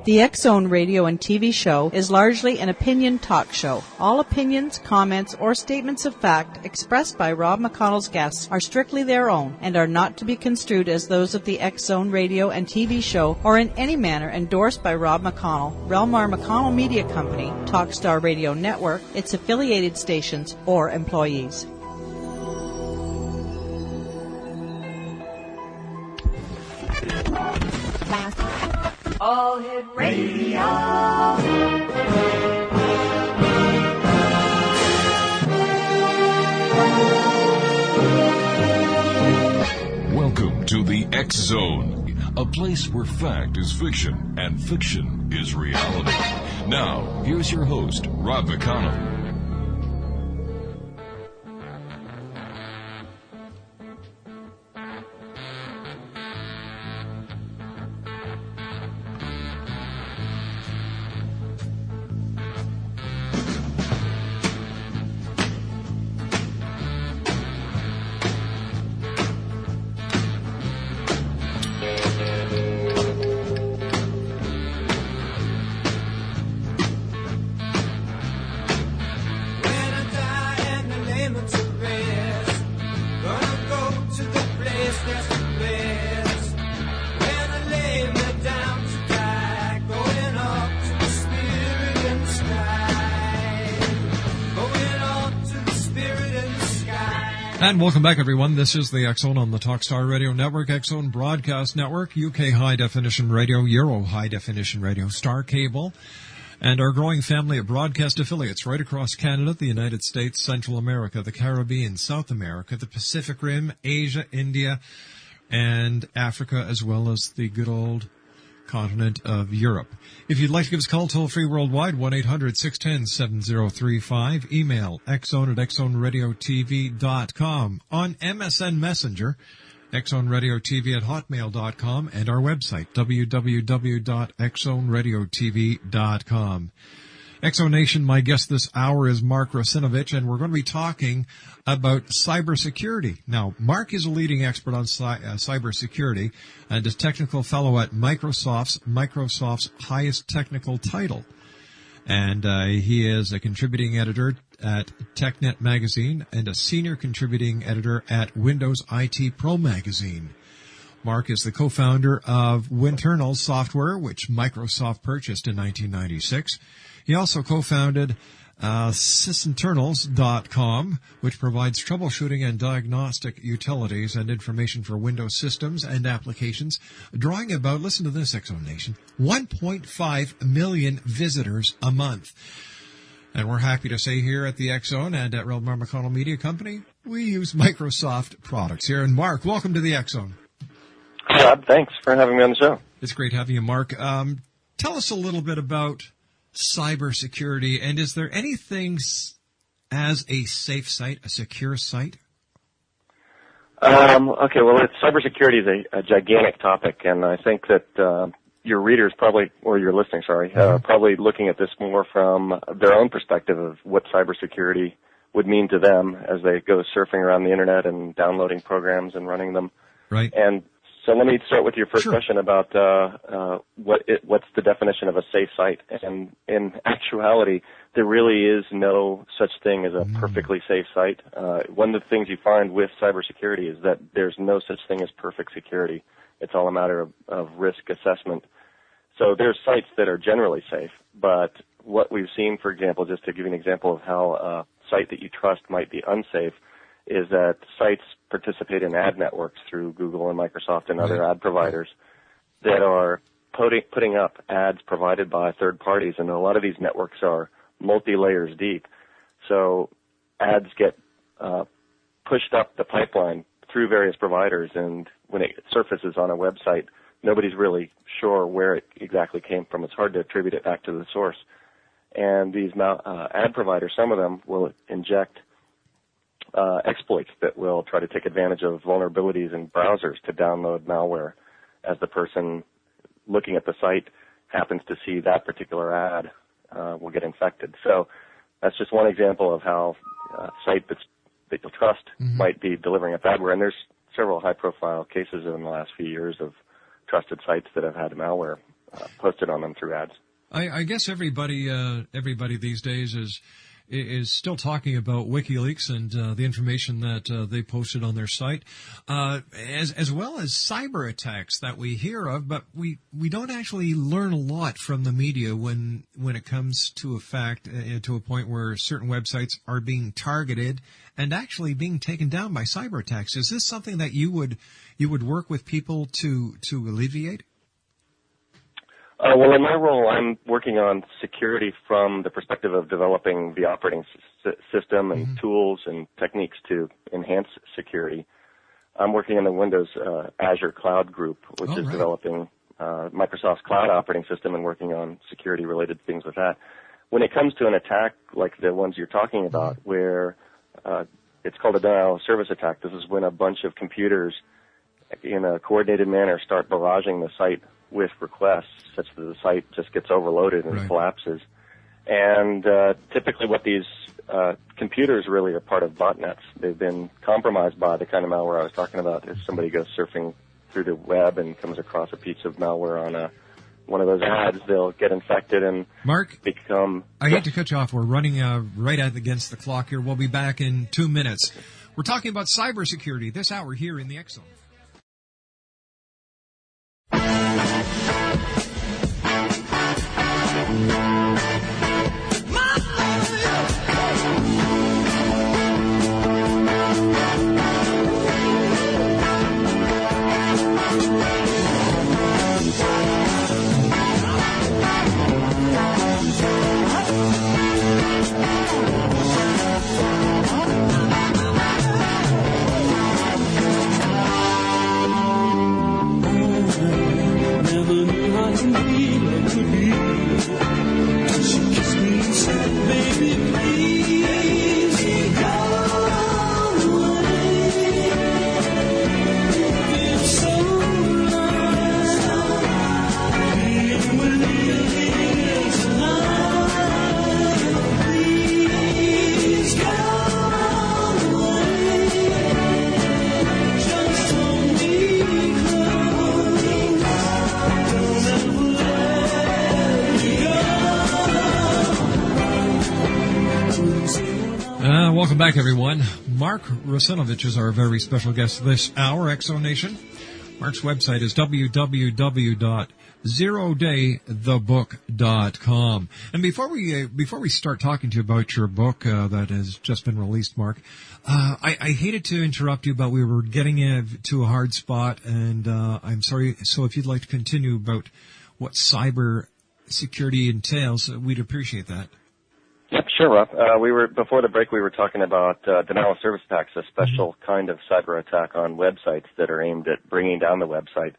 The X-Zone radio and TV show is largely an opinion talk show. All opinions, comments, or statements of fact expressed by Rob McConnell's guests are strictly their own and are not to be construed as those of the X-Zone radio and TV show or in any manner endorsed by Rob McConnell, Relmar McConnell Media Company, Talkstar Radio Network, its affiliated stations, or employees. All Hit Radio. Welcome to the X-Zone, a place where fact is fiction and fiction is reality. Now, here's your host, Rob McConnell. And welcome back, everyone. This is the X-Zone on the Talkstar Radio Network, X-Zone Broadcast Network, UK High Definition Radio, Euro High Definition Radio, Star Cable, and our growing family of broadcast affiliates right across Canada, the United States, Central America, the Caribbean, South America, the Pacific Rim, Asia, India, and Africa, as well as the good old continent of Europe. If you'd like to give us a call toll-free worldwide, 1-800-610-7035. Email xzone@xzoneradiotv.com. On MSN Messenger, xzoneradiotv@hotmail.com, and our website, www.xzoneradiotv.com. X-Zone Nation, my guest this hour is Mark Russinovich, and we're going to be talking about cybersecurity. Now, Mark is a leading expert on cybersecurity and is technical fellow at Microsoft's highest technical title. And he is a contributing editor at TechNet Magazine and a senior contributing editor at Windows IT Pro Magazine. Mark is the co-founder of Winternal Software, which Microsoft purchased in 1996. He also co-founded sysinternals.com, which provides troubleshooting and diagnostic utilities and information for Windows systems and applications, drawing about, listen to this, X-Zone Nation, 1.5 million visitors a month. And we're happy to say here at the X-Zone and at Relmar McConnell Media Company, we use Microsoft products here. And Mark, welcome to the X-Zone. Rob, thanks for having me on the show. It's great having you, Mark. Tell us a little bit about cybersecurity, and is there anything as a safe site, a secure site? Okay, well, cybersecurity is a gigantic topic, and I think that your readers probably, or your listeners, probably looking at this more from their own perspective of what cybersecurity would mean to them as they go surfing around the internet and downloading programs and running them. Right. And so let me start with your first question about what's the definition of a safe site. And in actuality, there really is no such thing as a perfectly safe site. One of the things you find with cybersecurity is that there's no such thing as perfect security. It's all a matter of risk assessment. So there's sites that are generally safe, but what we've seen, for example, just to give you an example of how a site that you trust might be unsafe, is that sites participate in ad networks through Google and Microsoft and other ad providers that are putting up ads provided by third parties, and a lot of these networks are multi-layers deep. So ads get pushed up the pipeline through various providers, and when it surfaces on a website, nobody's really sure where it exactly came from. It's hard to attribute it back to the source. And these ad providers, some of them will inject exploits that will try to take advantage of vulnerabilities in browsers to download malware as the person looking at the site happens to see that particular ad will get infected. So that's just one example of how a site that you'll trust might be delivering up adware. And there's several high-profile cases in the last few years of trusted sites that have had malware posted on them through ads. I guess everybody these days is still talking about WikiLeaks and the information that they posted on their site, as well as cyber attacks that we hear of, but we don't actually learn a lot from the media when it comes to a point where certain websites are being targeted and actually being taken down by cyber attacks. Is this something that you would work with people to alleviate? Well, in my role, I'm working on security from the perspective of developing the operating system and tools and techniques to enhance security. I'm working in the Windows Azure Cloud group, which is developing Microsoft's cloud operating system and working on security-related things with that. When it comes to an attack like the ones you're talking about, where it's called a denial of service attack, this is when a bunch of computers in a coordinated manner start barraging the site with requests such that the site just gets overloaded and collapses. And typically what these computers really are part of botnets. They've been compromised by the kind of malware I was talking about. If somebody goes surfing through the web and comes across a piece of malware on one of those ads, they'll get infected and become... I hate to cut you off. We're running right against the clock here. We'll be back in 2 minutes. We're talking about cybersecurity this hour here in the X Zone. Welcome back, everyone. Mark Russinovich is our very special guest this hour, Exo Nation. Mark's website is www.zerodaythebook.com. And before we start talking to you about your book that has just been released, Mark, I hated to interrupt you, but we were getting to a hard spot, and I'm sorry. So if you'd like to continue about what cyber security entails, we'd appreciate that. Yep, sure, Rob. Before the break, we were talking about denial of service attacks, a special kind of cyber attack on websites that are aimed at bringing down the website.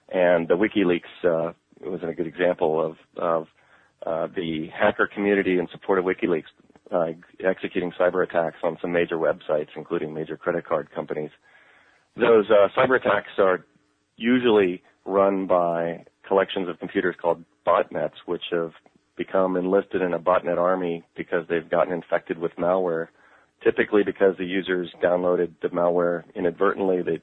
And the WikiLeaks was a good example of the hacker community in support of WikiLeaks executing cyber attacks on some major websites, including major credit card companies. Those cyber attacks are usually run by collections of computers called botnets, which have become enlisted in a botnet army because they've gotten infected with malware, typically because the users downloaded the malware inadvertently. They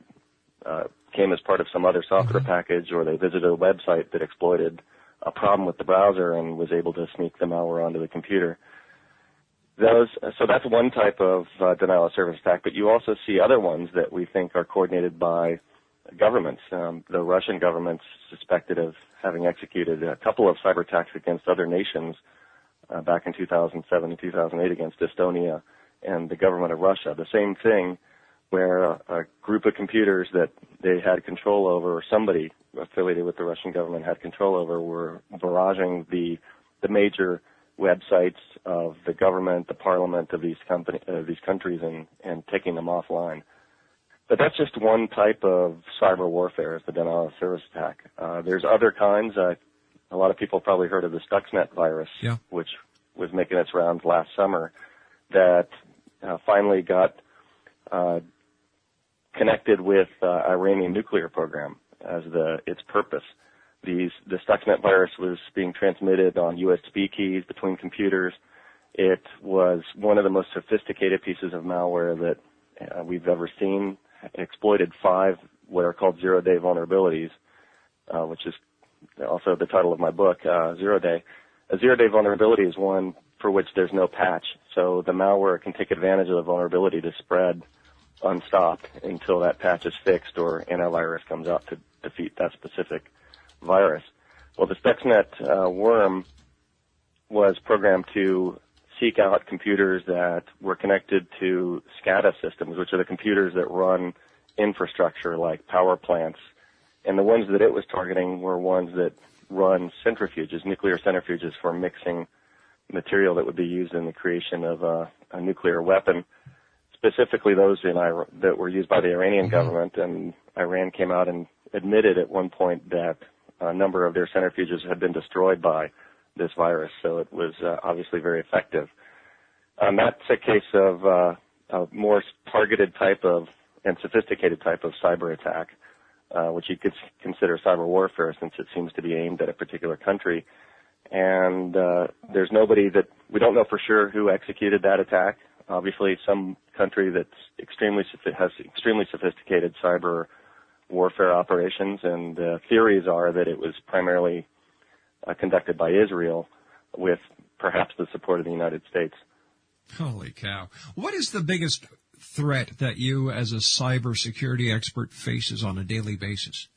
came as part of some other software package, or they visited a website that exploited a problem with the browser and was able to sneak the malware onto the computer. So that's one type of denial of service attack, but you also see other ones that we think are coordinated by governments. The Russian government's suspected of having executed a couple of cyber attacks against other nations back in 2007 and 2008 against Estonia and the government of Russia. The same thing, where a group of computers that they had control over, or somebody affiliated with the Russian government had control over, were barraging the major websites of the government, the parliament of these countries, and taking them offline. But that's just one type of cyber warfare, is the denial of service attack. There's other kinds. A lot of people probably heard of the Stuxnet virus, which was making its rounds last summer, that finally got connected with Iranian nuclear program as its purpose. The Stuxnet virus was being transmitted on USB keys between computers. It was one of the most sophisticated pieces of malware that we've ever seen. It exploited 5 what are called zero-day vulnerabilities, which is also the title of my book, Zero Day. A zero-day vulnerability is one for which there's no patch, so the malware can take advantage of the vulnerability to spread unstopped until that patch is fixed or antivirus comes out to defeat that specific virus. Well, the Stuxnet worm was programmed to seek out computers that were connected to SCADA systems, which are the computers that run infrastructure like power plants. And the ones that it was targeting were ones that run centrifuges, nuclear centrifuges for mixing material that would be used in the creation of a nuclear weapon, specifically those that were used by the Iranian government. And Iran came out and admitted at one point that a number of their centrifuges had been destroyed by this virus, so it was obviously very effective. That's a case of a more targeted type of and sophisticated type of cyber attack, which you could consider cyber warfare since it seems to be aimed at a particular country. And there's nobody that we don't know for sure who executed that attack. Obviously, some country that's has extremely sophisticated cyber warfare operations, and theories are that it was primarily conducted by Israel with perhaps the support of the United States. Holy cow. What is the biggest threat that you as a cybersecurity expert faces on a daily basis?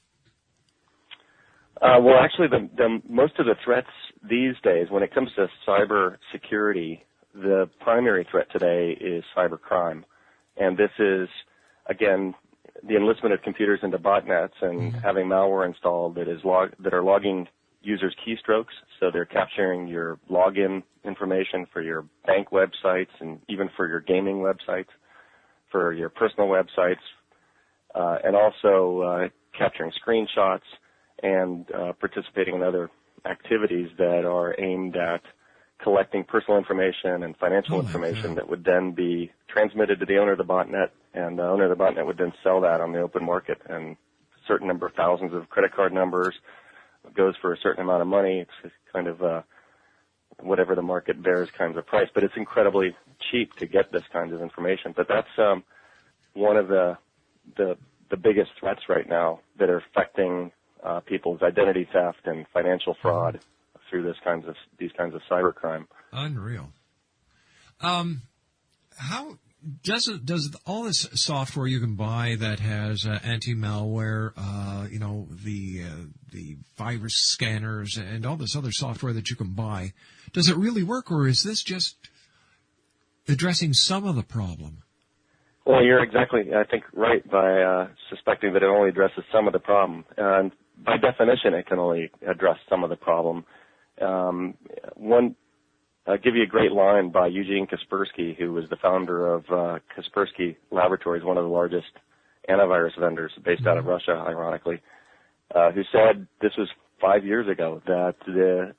Well, actually, the most of the threats these days, when it comes to cyber security, the primary threat today is cybercrime. And this is, again, the enlistment of computers into botnets and having malware installed that are logging users' keystrokes. So they're capturing your login information for your bank websites and even for your gaming websites, for your personal websites, and also capturing screenshots and participating in other activities that are aimed at collecting personal information and financial information that would then be transmitted to the owner of the botnet, and the owner of the botnet would then sell that on the open market. And a certain number of thousands of credit card numbers goes for a certain amount of money. It's kind of whatever the market bears kinds of price, but it's incredibly cheap to get this kind of information. But that's one of the biggest threats right now that are affecting people's identity theft and financial fraud through these kinds of cybercrime. Unreal. How does all this software you can buy that has anti-malware, the virus scanners and all this other software that you can buy, does it really work, or is this just addressing some of the problem? Well, you're exactly, I think, right by suspecting that it only addresses some of the problem. And by definition, it can only address some of the problem. I'll give you a great line by Eugene Kaspersky, who was the founder of Kaspersky Laboratories, one of the largest antivirus vendors based out of Russia, ironically, who said, this was 5 years ago, that the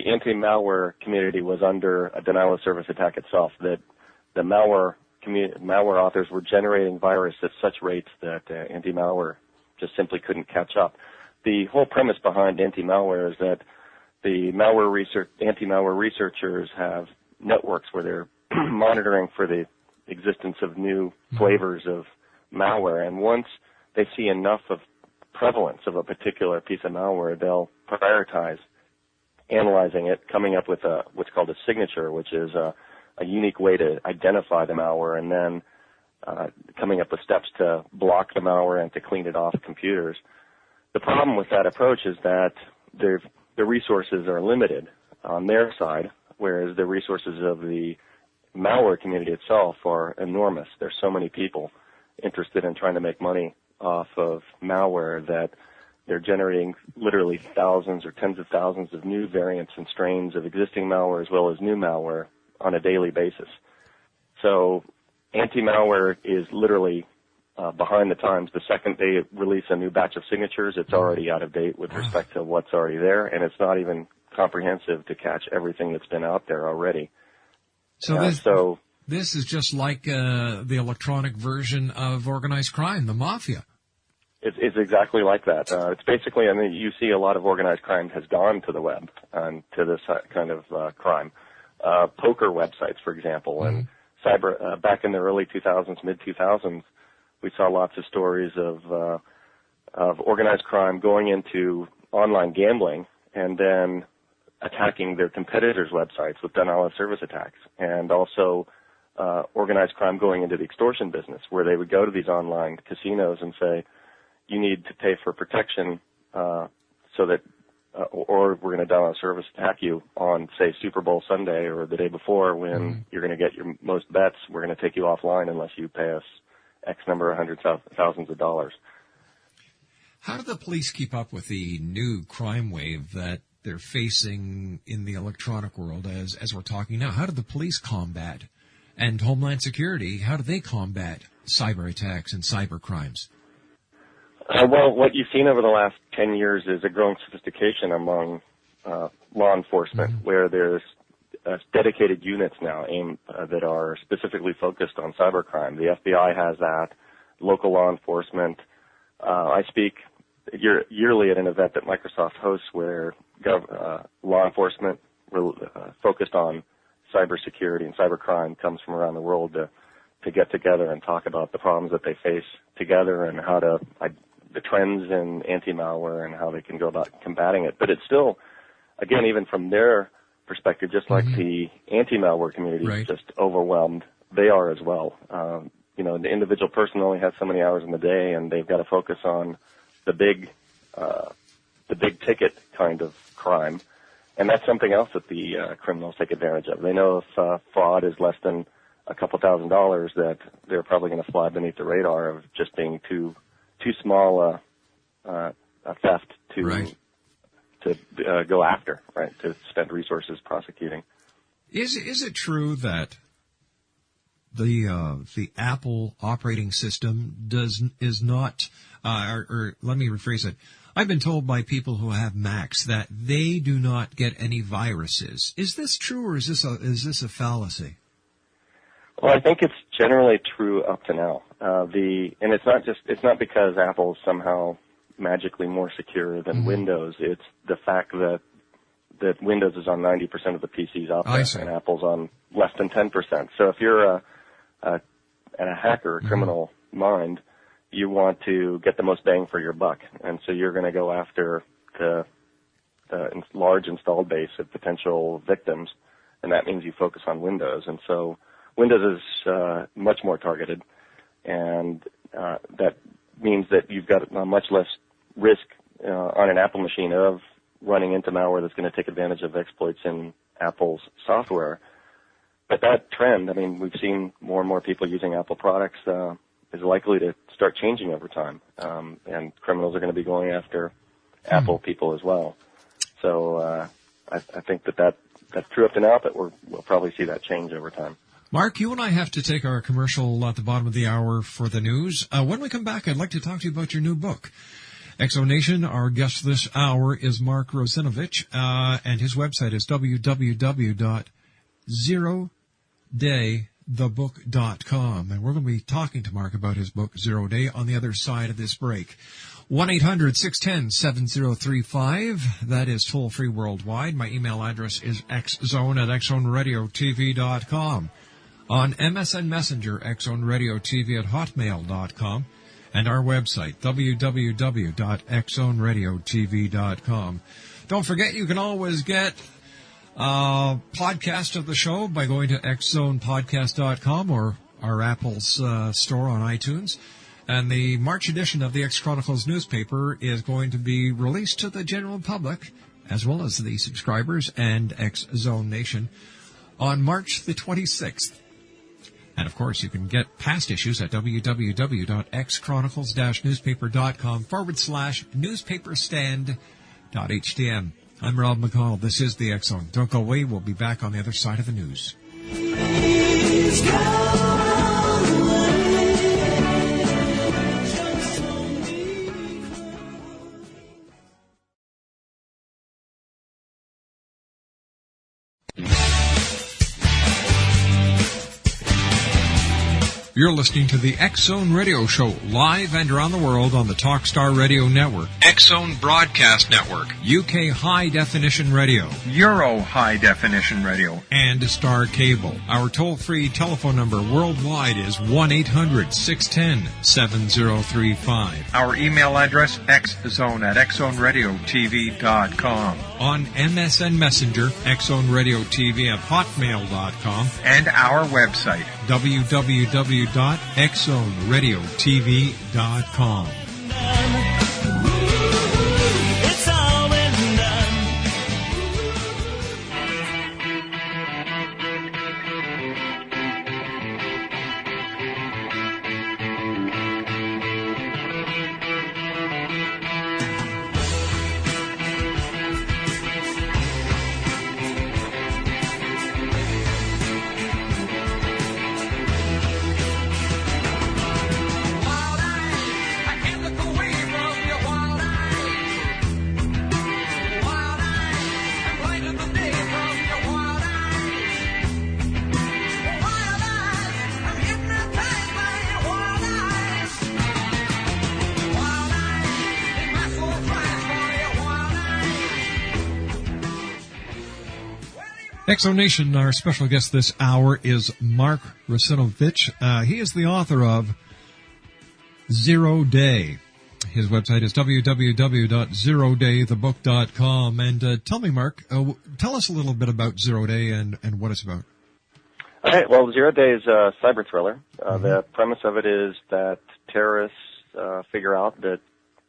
anti-malware community was under a denial of service attack itself, that the malware authors were generating virus at such rates that anti-malware just simply couldn't catch up. The whole premise behind anti-malware is that the anti-malware researchers have networks where they're monitoring for the existence of new flavors of malware, and once they see enough of prevalence of a particular piece of malware, they'll prioritize analyzing it, coming up with what's called a signature, which is a unique way to identify the malware, and then coming up with steps to block the malware and to clean it off computers. The problem with that approach is that the resources are limited on their side, whereas the resources of the malware community itself are enormous. There's so many people interested in trying to make money off of malware that they're generating literally thousands or tens of thousands of new variants and strains of existing malware as well as new malware on a daily basis. So anti-malware is literally behind the times. The second they release a new batch of signatures, it's already out of date with respect to what's already there, and it's not even comprehensive to catch everything that's been out there already. So this is just like the electronic version of organized crime, the mafia. It's exactly like that. It's basically, I mean, you see a lot of organized crime has gone to the web and to this kind of crime. Poker websites, for example, and back in the early 2000s, mid-2000s, we saw lots of stories of organized crime going into online gambling and then attacking their competitors' websites with denial of service attacks, and also organized crime going into the extortion business, where they would go to these online casinos and say, you need to pay for protection so that, or we're going to denial of service attack you on, say, Super Bowl Sunday or the day before when you're going to get your most bets. We're going to take you offline unless you pay us X number of hundreds of thousands of dollars. How do the police keep up with the new crime wave that they're facing in the electronic world as we're talking now? How do the police combat, and Homeland Security, how do they combat cyber attacks and cyber crimes? Well, what you've seen over the last 10 years is a growing sophistication among law enforcement, where there's dedicated units now that are specifically focused on cybercrime. The FBI has that, local law enforcement. I speak yearly at an event that Microsoft hosts where law enforcement focused on cybersecurity and cybercrime comes from around the world to get together and talk about the problems that they face together and how to the trends in anti-malware and how they can go about combating it. But it's still, again, even from their perspective, just like the anti-malware community is just overwhelmed, they are as well. The individual person only has so many hours in the day, and they've got to focus on the big ticket kind of crime. And that's something else that the criminals take advantage of. They know if fraud is less than a couple $1,000s, that they're probably going to fly beneath the radar of just being too small a theft to go after, right? To spend resources prosecuting. Is it true that the Apple operating system is not, or let me rephrase it. I've been told by people who have Macs that they do not get any viruses. Is this true, or is this a fallacy? Well, I think it's generally true up to now. And it's not because Apple's somehow magically more secure than Windows. It's the fact that Windows is on 90% of the PCs out there, and Apple's on less than 10%. So if you're a hacker, a criminal mind, you want to get the most bang for your buck, and so you're going to go after the large installed base of potential victims, and that means you focus on Windows. And so Windows is much more targeted, and that means that you've got much less risk on an Apple machine of running into malware that's going to take advantage of exploits in Apple's software. But that trend, I mean, we've seen more and more people using Apple products, is likely to start changing over time. And criminals are going to be going after Apple people as well. So I think that's true up to now, but we'll probably see that change over time. Mark, you and I have to take our commercial at the bottom of the hour for the news. When we come back, I'd like to talk to you about your new book. Exonation, our guest this hour is Mark Russinovich, and his website is www.zerodaythebook.com. And we're going to be talking to Mark about his book, Zero Day, on the other side of this break. 1-800-610-7035. That is toll-free worldwide. My email address is xzone@xzoneradiotv.com. On MSN Messenger, xzoneradiotv@hotmail.com. And our website, www.xzoneradiotv.com. Don't forget, you can always get podcast of the show by going to xzonepodcast.com or our Apple's store on iTunes. And the March edition of the X Chronicles newspaper is going to be released to the general public, as well as the subscribers and X Zone Nation, on March the 26th. And, of course, you can get past issues at www.xchronicles-newspaper.com/newspaperstand.htm. I'm Rob McConnell. This is the X Zone. Don't go away. We'll be back on the other side of the news. You're listening to the X-Zone Radio Show, live and around the world on the Talkstar Radio Network, X-Zone Broadcast Network, UK High Definition Radio, Euro High Definition Radio, and Star Cable. Our toll-free telephone number worldwide is 1-800-610-7035. Our email address, xzone@xzoneradiotv.com. On MSN Messenger, xzoneradiotv at hotmail.com. And our website, www.xzoneradiotv.com. Exonation, our special guest this hour is Mark Russinovich. He is the author of 0 Day. His website is www.zerodaythebook.com. And tell me, Mark, tell us a little bit about 0 Day and what it's about. All right. Well, 0 Day is a cyber thriller. The premise of it is that terrorists figure out that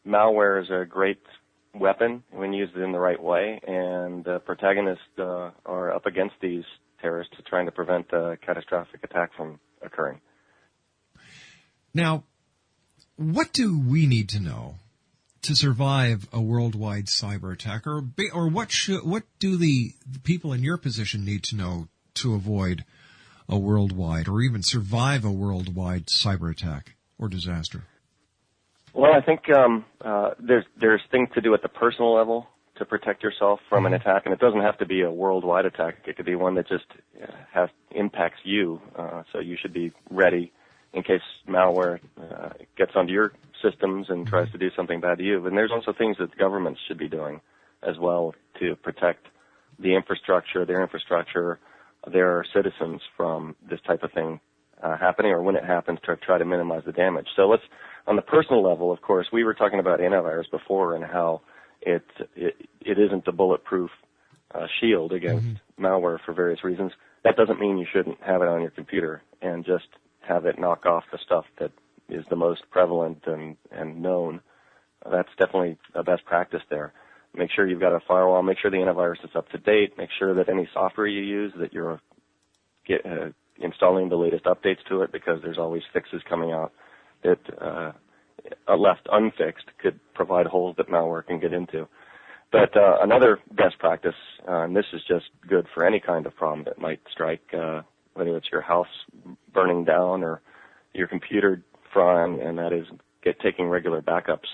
malware is a great weapon when used in the right way, and the protagonists are up against these terrorists trying to prevent a catastrophic attack from occurring. Now, what do we need to know to survive a worldwide cyber attack, or what do the people in your position need to know to avoid a worldwide, or even survive a worldwide cyber attack or disaster? Well, I think there's things to do at the personal level to protect yourself from an attack, and it doesn't have to be a worldwide attack. It could be one that just impacts you, so you should be ready in case malware gets onto your systems and tries to do something bad to you. And there's also things that governments should be doing as well to protect the infrastructure, their citizens from this type of thing happening, or when it happens, to try to minimize the damage. So on the personal level, of course, we were talking about antivirus before and how it isn't a bulletproof shield against malware for various reasons. That doesn't mean you shouldn't have it on your computer and just have it knock off the stuff that is the most prevalent and known. That's definitely a best practice there. Make sure you've got a firewall. Make sure the antivirus is up to date. Make sure that any software you use, that you're installing the latest updates to it, because there's always fixes coming out that left unfixed could provide holes that malware can get into. But another best practice, and this is just good for any kind of problem that might strike, whether it's your house burning down or your computer frying, and that is taking regular backups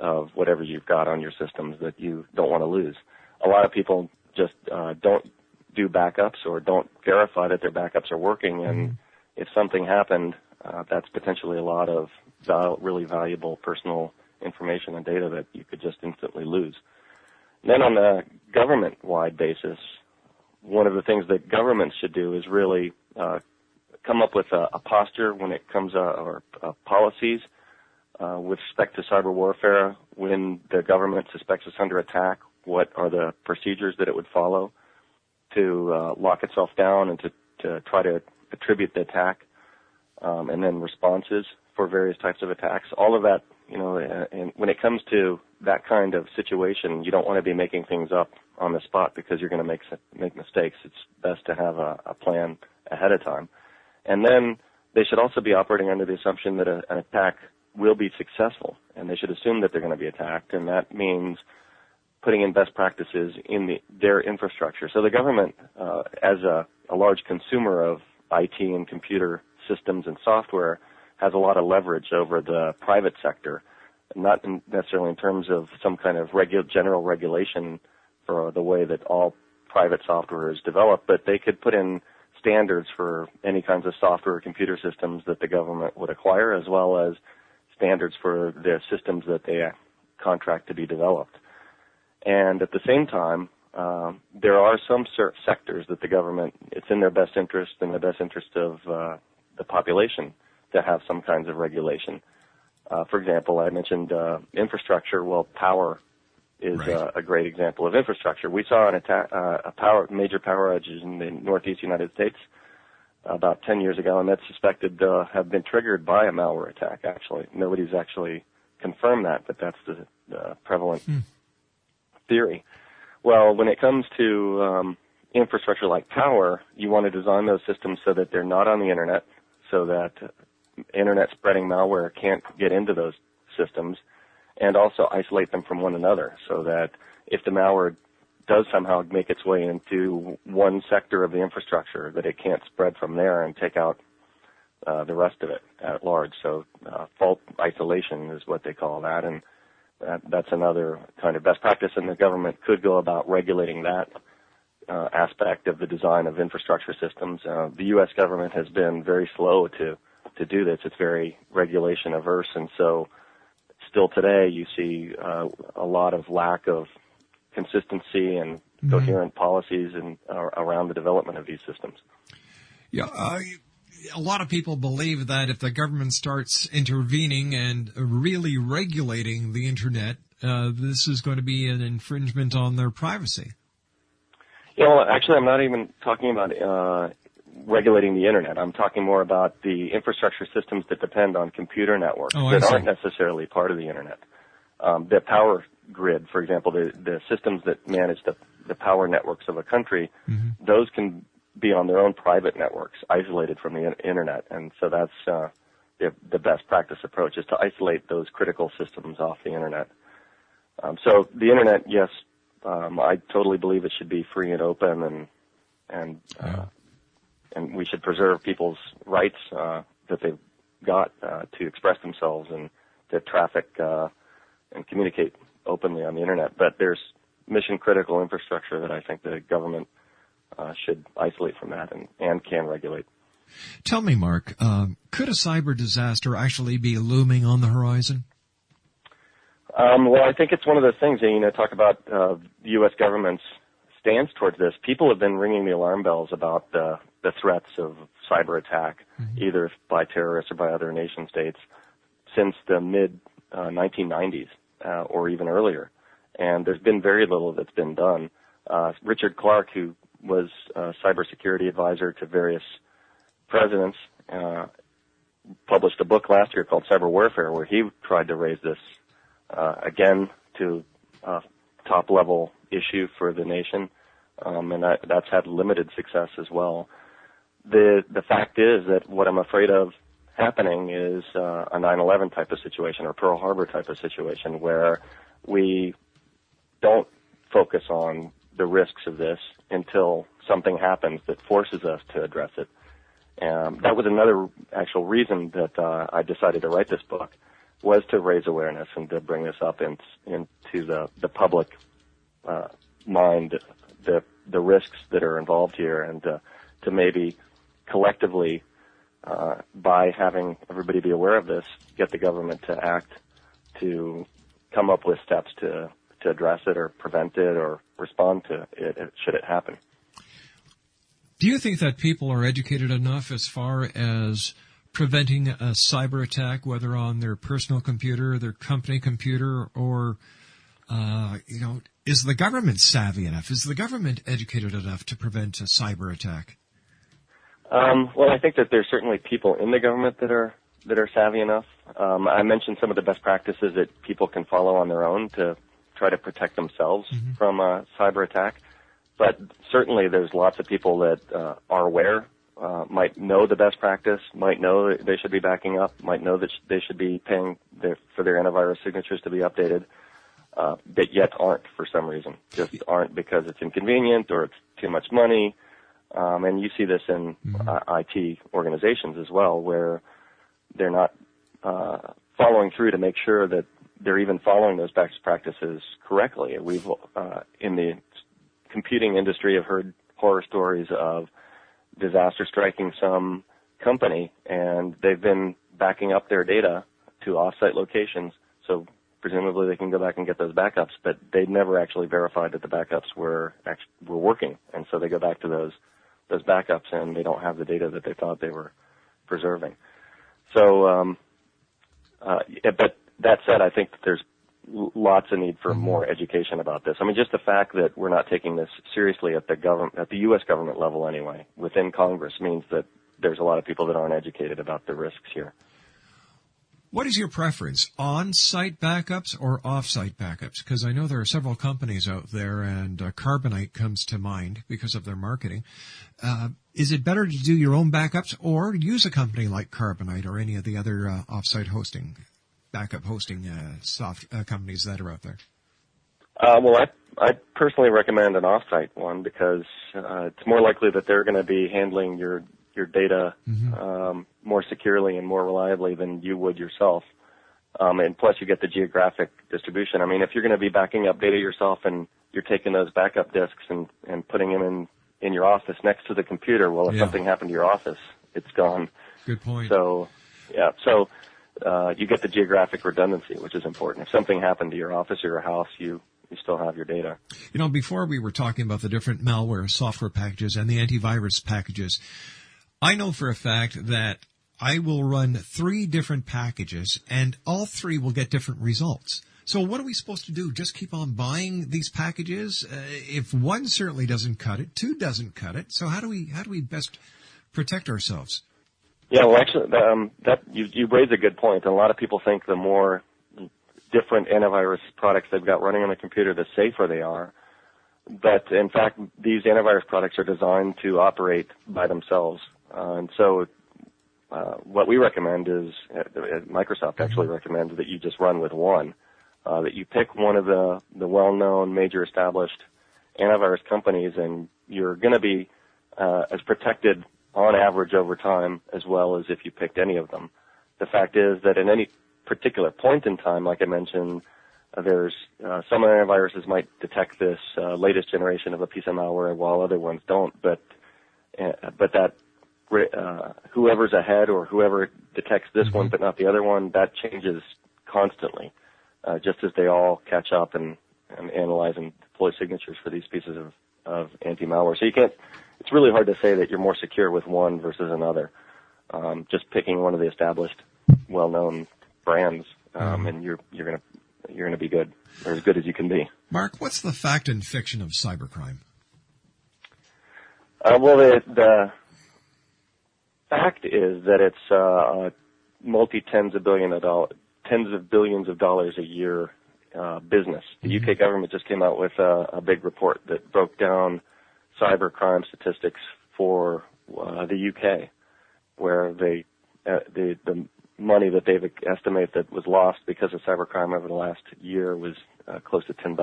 of whatever you've got on your systems that you don't want to lose. A lot of people just don't do backups or don't verify that their backups are working, and if something happened, that's potentially a lot of really valuable personal information and data that you could just instantly lose. Then on the government-wide basis, one of the things that governments should do is really come up with a posture when it comes or policies with respect to cyber warfare. When the government suspects it's under attack, what are the procedures that it would follow to lock itself down and to try to attribute the attack, and then responses for various types of attacks. All of that, and when it comes to that kind of situation, you don't want to be making things up on the spot because you're going to make mistakes. It's best to have a plan ahead of time. And then they should also be operating under the assumption that an attack will be successful, and they should assume that they're going to be attacked, and that means putting in best practices in their infrastructure. So the government, as a large consumer of IT and computer systems and software, has a lot of leverage over the private sector, not necessarily in terms of some kind of general regulation for the way that all private software is developed, but they could put in standards for any kinds of software or computer systems that the government would acquire, as well as standards for the systems that they contract to be developed. And at the same time, there are some sectors that the government, it's in their best interest and the best interest of the population to have some kinds of regulation. For example, I mentioned infrastructure. Well, power is a great example of infrastructure. We saw a major power outage in the northeast United States about 10 years ago, and that's suspected to have been triggered by a malware attack, actually. Nobody's actually confirmed that, but that's the prevalent theory. Well, when it comes to infrastructure like power, you want to design those systems so that they're not on the Internet, so that Internet spreading malware can't get into those systems, and also isolate them from one another so that if the malware does somehow make its way into one sector of the infrastructure, that it can't spread from there and take out the rest of it at large. So fault isolation is what they call that, and that's another kind of best practice, and the government could go about regulating that aspect of the design of infrastructure systems. The U.S. government has been very slow to do this. It's very regulation averse, and so still today you see a lot of lack of consistency and coherent policies around the development of these systems. Yeah, a lot of people believe that if the government starts intervening and really regulating the Internet, this is going to be an infringement on their privacy. Yeah, well, actually, I'm not even talking about regulating the Internet. I'm talking more about the infrastructure systems that depend on computer networks that aren't necessarily part of the Internet. The power grid, for example, the systems that manage the power networks of a country, those can be on their own private networks, isolated from the Internet. And so that's the best practice approach, is to isolate those critical systems off the Internet. So the Internet, yes, I totally believe it should be free and open, and we should preserve people's rights that they've got to express themselves and to traffic and communicate openly on the Internet. But there's mission-critical infrastructure that I think the government should isolate from that and can regulate. Tell me, Mark, could a cyber disaster actually be looming on the horizon? Well, I think it's one of those things, talk about the U.S. government's stance towards this. People have been ringing the alarm bells about the threats of cyber attack, either by terrorists or by other nation states, since the mid-1990s or even earlier. And there's been very little that's been done. Richard Clark, who was a cybersecurity advisor to various presidents, published a book last year called Cyber Warfare, where he tried to raise this again to a top-level issue for the nation, and that's had limited success as well. The fact is that what I'm afraid of happening is a 9/11 type of situation or Pearl Harbor type of situation, where we don't focus on the risks of this until something happens that forces us to address it. That was another actual reason that I decided to write this book, was to raise awareness and to bring this up into the public mind, the risks that are involved here, and to maybe collectively, by having everybody be aware of this, get the government to act to come up with steps to address it or prevent it or respond to it should it happen. Do you think that people are educated enough as far as preventing a cyber attack, whether on their personal computer, their company computer, or, is the government savvy enough? Is the government educated enough to prevent a cyber attack? Well, I think that there's certainly people in the government that are savvy enough. I mentioned some of the best practices that people can follow on their own to try to protect themselves from a cyber attack. But certainly there's lots of people that are aware, might know the best practice, might know that they should be backing up, might know that they should be paying for their antivirus signatures to be updated, that yet aren't for some reason. Just aren't because it's inconvenient or it's too much money. And you see this in IT organizations as well, where they're not following through to make sure that they're even following those best practices correctly. We've in the computing industry have heard horror stories of disaster striking some company, and they've been backing up their data to offsite locations. So presumably they can go back and get those backups, but they never actually verified that the backups were working, and so they go back to those backups and they don't have the data that they thought they were preserving. So, but that said, I think that there's lots of need for more education about this. I mean, just the fact that we're not taking this seriously at the U.S. government level anyway, within Congress, means that there's a lot of people that aren't educated about the risks here. What is your preference, on-site backups or off-site backups? Because I know there are several companies out there, and Carbonite comes to mind because of their marketing. Is it better to do your own backups or use a company like Carbonite or any of the other off-site hosting, backup hosting companies that are out there? Well, I personally recommend an off-site one because it's more likely that they're going to be handling your data more securely and more reliably than you would yourself. And plus you get the geographic distribution. I mean, if you're going to be backing up data yourself and you're taking those backup disks and putting them in your office next to the computer, well, if something happened to your office, it's gone. Good point. So, you get the geographic redundancy, which is important. If something happened to your office or your house, you still have your data. You know, before we were talking about the different malware software packages and the antivirus packages, I know for a fact that I will run 3 different packages, and all 3 will get different results. So what are we supposed to do? Just keep on buying these packages? If one certainly doesn't cut it, 2 doesn't cut it. So how do we best protect ourselves? Yeah, well, actually, that you raise a good point. A lot of people think the more different antivirus products they've got running on the computer, the safer they are. But in fact, these antivirus products are designed to operate by themselves. And so what we recommend is, Microsoft actually recommends that you just run with one, that you pick one of the well-known, major established antivirus companies, and you're going to be as protected on average over time as well as if you picked any of them. The fact is that at any particular point in time, like I mentioned, there's some antiviruses might detect this latest generation of a piece of malware while other ones don't, but that whoever's ahead or whoever detects this one but not the other one, that changes constantly, just as they all catch up and analyze and deploy signatures for these pieces of anti-malware. So it's really hard to say that you're more secure with one versus another. Just picking one of the established, well-known brands, and you're gonna be good, or as good as you can be. Mark, what's the fact and fiction of cybercrime? Well, the fact is that it's tens of billions of dollars a year business. The UK government just came out with a big report that broke down cybercrime statistics for the UK, where the money that they've estimated that was lost because of cybercrime over the last year was close to 10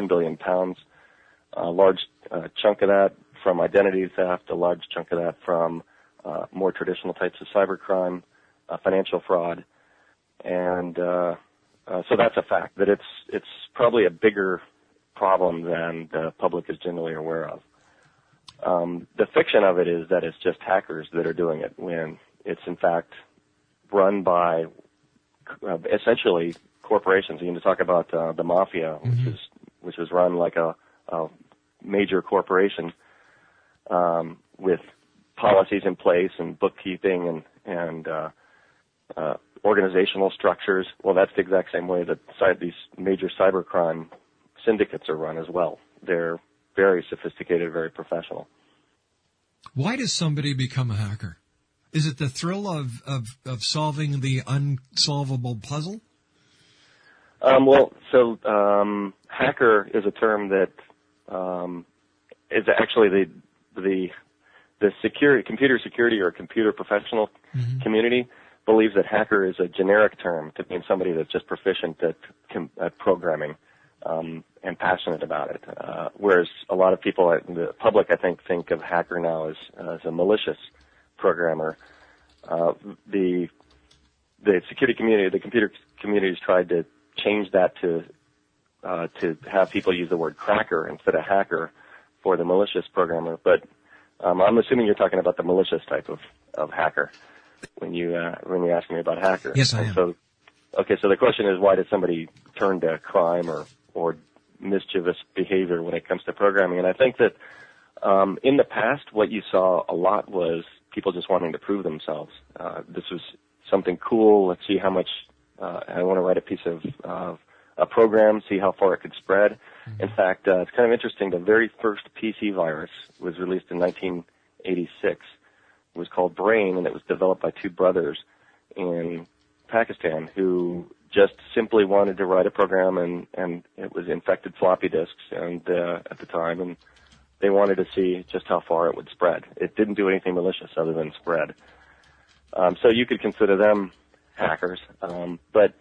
billion pounds. A large chunk of that from identity theft, a large chunk of that from more traditional types of cybercrime, financial fraud, and so that's a fact, that it's probably a bigger problem than the public is generally aware of. The fiction of it is that it's just hackers that are doing it, when it's in fact run by essentially corporations. You can talk about the mafia, which is run like a major corporation with policies in place and bookkeeping and organizational structures. Well, that's the exact same way that these major cybercrime syndicates are run as well. They're very sophisticated, very professional. Why does somebody become a hacker? Is it the thrill of solving the unsolvable puzzle? Hacker is a term that is actually the computer security or computer professional community believes that hacker is a generic term to mean somebody that's just proficient at programming and passionate about it. Whereas a lot of people in the public, I think of hacker now as a malicious programmer. The security community, the computer community has tried to change that to have people use the word cracker instead of hacker for the malicious programmer. But I'm assuming you're talking about the malicious type of hacker when you're asking me about hacker. Yes, I am. So the question is, why did somebody turn to crime or mischievous behavior when it comes to programming? And I think that in the past, what you saw a lot was people just wanting to prove themselves. This was something cool. Let's see how much I want to write a piece of a program, see how far it could spread. In fact, it's kind of interesting. The very first PC virus was released in 1986. It was called Brain, and it was developed by two brothers in Pakistan who just simply wanted to write a program, and it was infected floppy disks and at the time, and they wanted to see just how far it would spread. It didn't do anything malicious other than spread. So you could consider them hackers, but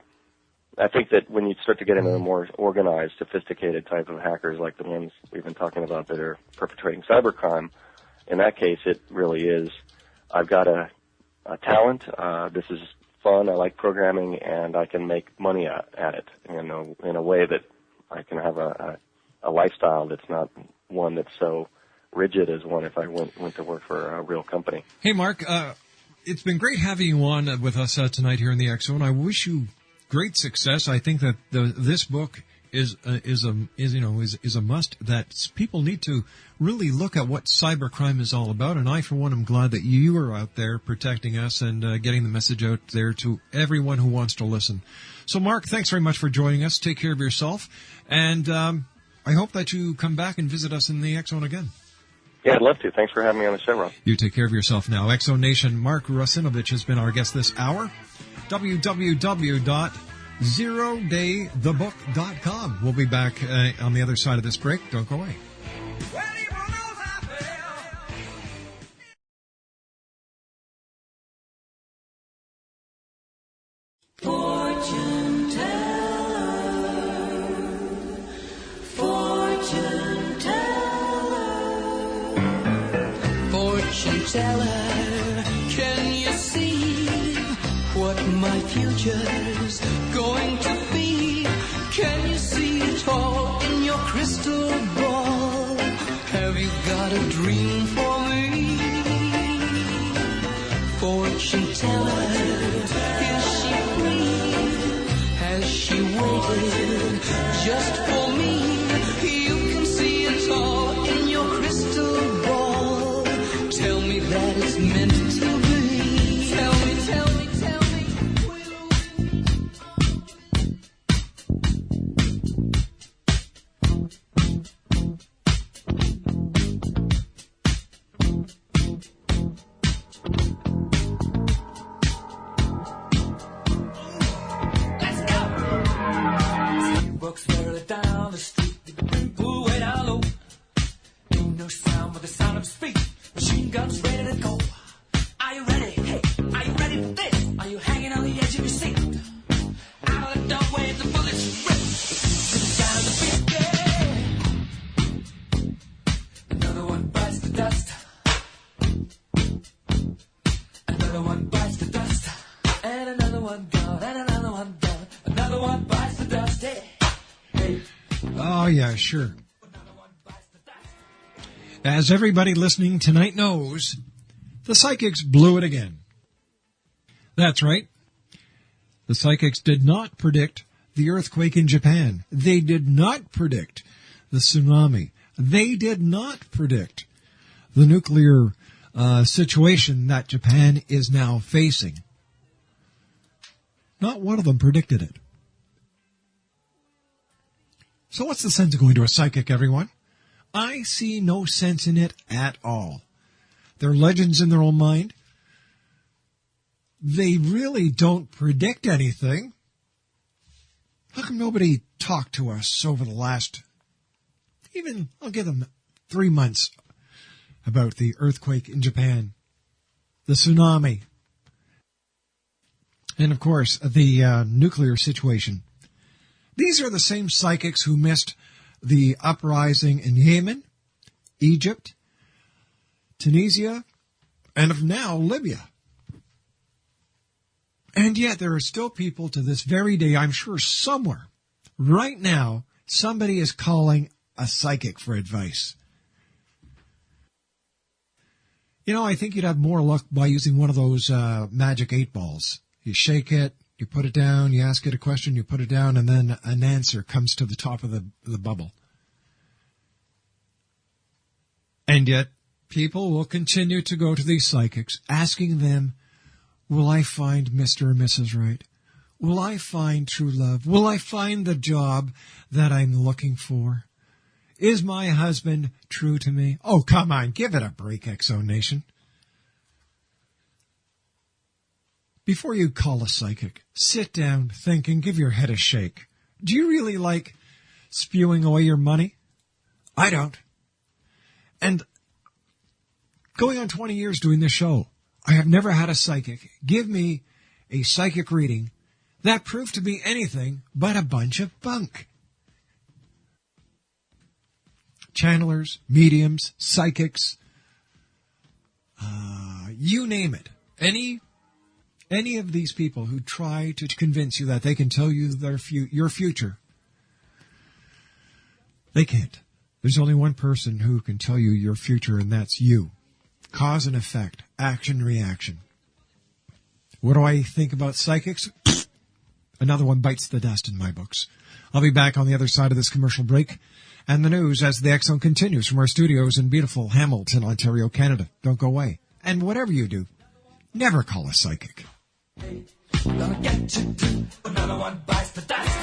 I think that when you start to get into the more organized, sophisticated type of hackers like the ones we've been talking about that are perpetrating cybercrime, in that case it really is, I've got a talent, this is fun, I like programming, and I can make money at it in a way that I can have a lifestyle that's not one that's so rigid as one if I went to work for a real company. Hey, Mark, it's been great having you on with us tonight here in the X Zone. I wish you great success. I think that this book is a must, that people need to really look at what cybercrime is all about. And I, for one, am glad that you are out there protecting us and getting the message out there to everyone who wants to listen. So, Mark, thanks very much for joining us. Take care of yourself, and I hope that you come back and visit us in the X Zone again. Yeah, I'd love to. Thanks for having me on the show, Rob. You take care of yourself now. X Zone Nation, Mark Russinovich has been our guest this hour. www.zerodaythebook.com. We'll be back on the other side of this break. Don't go away. Fortune teller, fortune teller, fortune teller, can you see what my future's going to be? Can you see it all in your crystal ball? Have you got a dream for me? Fortune teller, is she free? Has she waited just for me? You can see it all in your crystal ball. Tell me that it's meant to be. Tell me, tell me, tell me. Let's go. Books further down the street, the brim pool way down low. Ain't no sound but the sound of his feet. Machine guns ready to go. Are you ready? Hey, are you ready for this? Are you hanging on the edge of your seat? Out of the doorway, the bullets rip. Down the beat, yeah. Another one bites the dust. Another one bites the dust. And another one gone, and another one gone. Another one bites the dust, hey. Hey. Oh, yeah, sure. As everybody listening tonight knows, the psychics blew it again. That's right. The psychics did not predict the earthquake in Japan. They did not predict the tsunami. They did not predict the nuclear situation that Japan is now facing. Not one of them predicted it. So what's the sense of going to a psychic, everyone? I see no sense in it at all. They're legends in their own mind. They really don't predict anything. How come nobody talked to us over the last, I'll give them 3 months, about the earthquake in Japan, the tsunami, and of course the nuclear situation? These are the same psychics who missed the uprising in Yemen, Egypt, Tunisia, and of now Libya. And yet there are still people to this very day, I'm sure somewhere, right now, somebody is calling a psychic for advice. I think you'd have more luck by using one of those magic 8 balls. You shake it, you put it down, you ask it a question, you put it down, and then an answer comes to the top of the bubble. And yet, people will continue to go to these psychics, asking them, will I find Mr. or Mrs. Right? Will I find true love? Will I find the job that I'm looking for? Is my husband true to me? Oh, come on, give it a break, X-Zone Nation. Before you call a psychic, sit down, think, and give your head a shake. Do you really like spewing away your money? I don't. And going on 20 years doing this show, I have never had a psychic give me a psychic reading that proved to be anything but a bunch of bunk. Channelers, mediums, psychics, you name it. Any of these people who try to convince you that they can tell you your future, they can't. There's only one person who can tell you your future, and that's you. Cause and effect, action, reaction. What do I think about psychics? Another one bites the dust in my books. I'll be back on the other side of this commercial break and the news as the X-Zone continues from our studios in beautiful Hamilton, Ontario, Canada. Don't go away. And whatever you do, never call a psychic. Gonna get you too. Another one bites the dust.